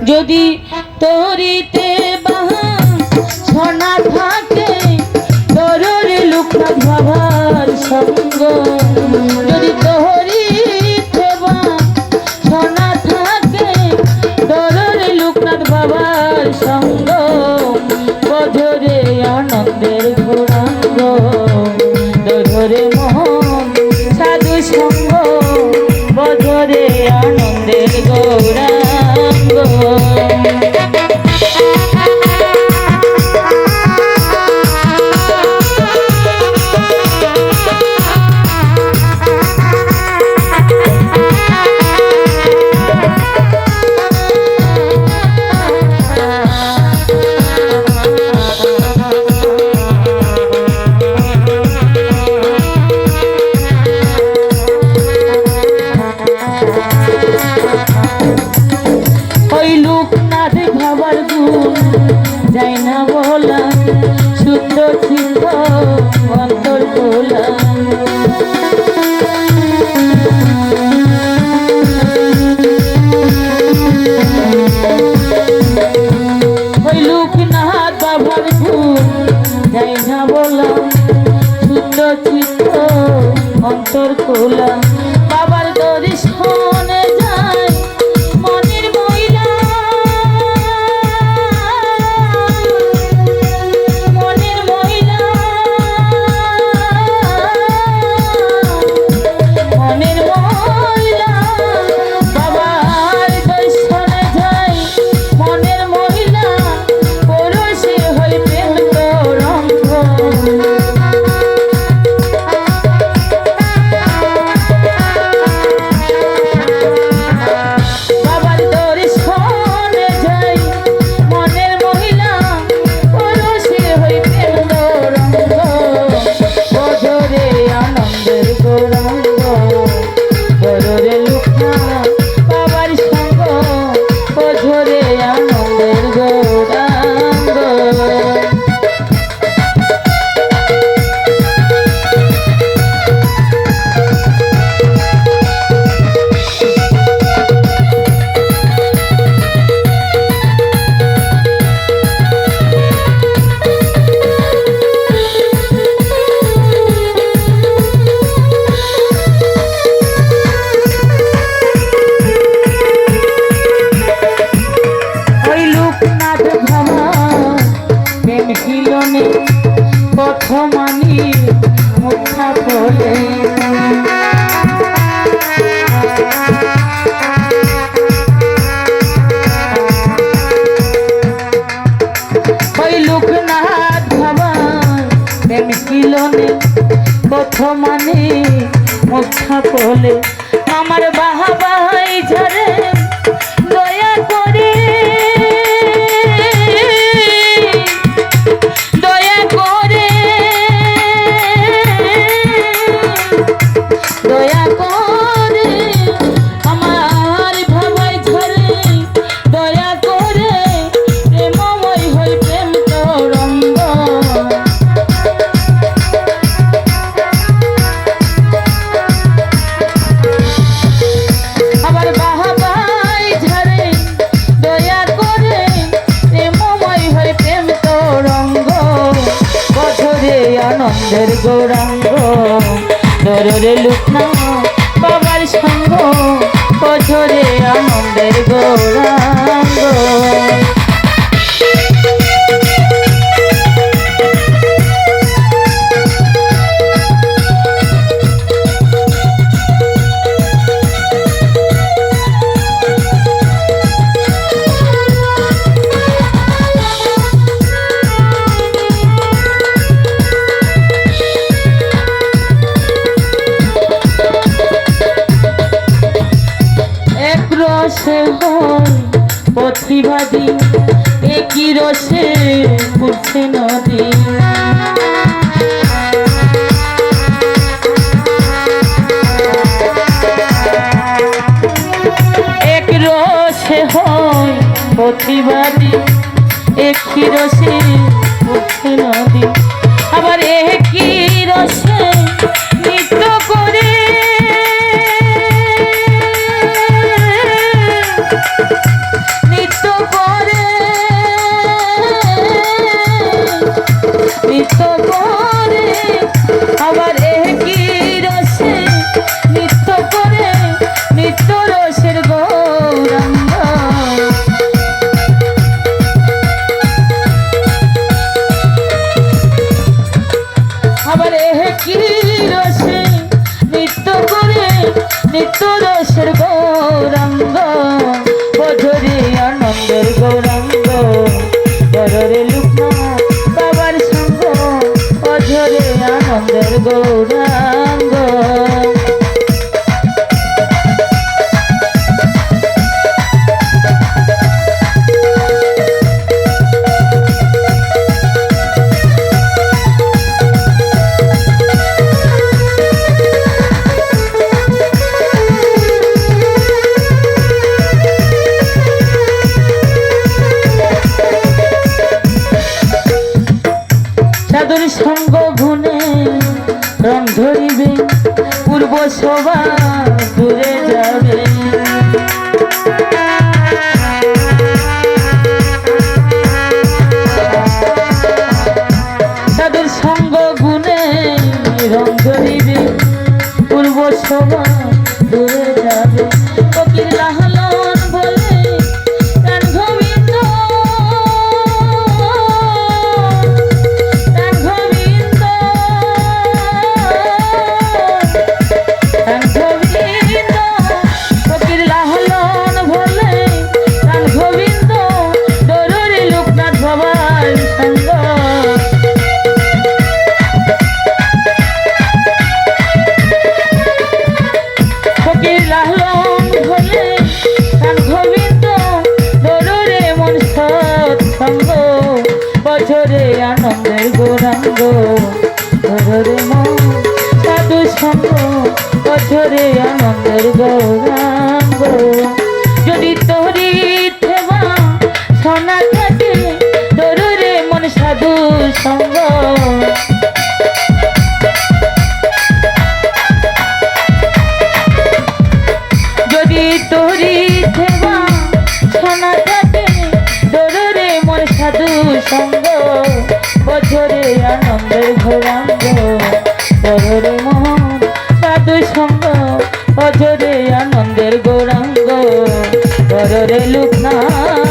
যদি তরিতে সোনা থাকে তোর লোকনাথ বাবার সঙ্গ, যদি তরিতে সোনা থাকে তোর লোকনাথ বাবার সঙ্গ, বজরে আনন্দের গৌরাঙ্গ, ধরে মোহন সাধু সঙ্গ, বজরে আনন্দের গৌরাঙ্গ। যাই না বলা শুদ্ধ ছিল অন্তর তোলা, ওই লোকনাথ বাবার গুণ যাই না বলা শুদ্ধ ছিল অন্তর তোলা। বাবার দর্শনে যায় মনের মহিলা, পথমানি মুখা বলে ওই লোকনাথ বাবা প্রেম কিলনে পথমানি মুখা বলে, আমার বাহাবাই ঝরে দয়া করে আনন্দের গৌরাঙ্গ, ধরে লোকনাথ বাবার সঙ্গ, বছরে আনন্দের গৌরাঙ্গ। রসে হয় প্রতিবাদী, একই রসে ফুটছে নদী, এক রসে হয় প্রতিবাদী, একই রসে ফুটছে নদী, আবার একই রসে নৃত্য করে নৃত্য সাধুর সঙ্গ গুণে রং ধরিবে পূর্ব শোভা দূরে যাবে সাধুর সঙ্গ গুণে রং ধরিবে পূর্ব শোভা দূরে যাবে ফকির লালন বলে প্রাণ গোবিন্দ প্রাণ গোবিন্দ প্রাণ গোবিন্দ ফকির লালন বলে প্রাণ গোবিন্দ দরুরি লোকনাথ বাবার সঙ্গ ফকির লালন বলে প্রাণ গোবিন্দ দরুরে মন সৎসঙ্গ বছরে আনন্দের গৌরাঙ্গ দরুরে মন সাধু সঙ্গ বছরে আনন্দের গৌরাঙ্গ যদি তোরি থেবা সোনা থাকে দরুরে মন সাধু সঙ্গ যদি তোরি থেবা সোনা থাকে দরুরে মন সাধু সঙ্গ বছরে আনন্দের গৌরাঙ্গ দরুরে মন সাধু সঙ্গ বছরে আনন্দের গৌরাঙ্গ দরুরে লোকনাথ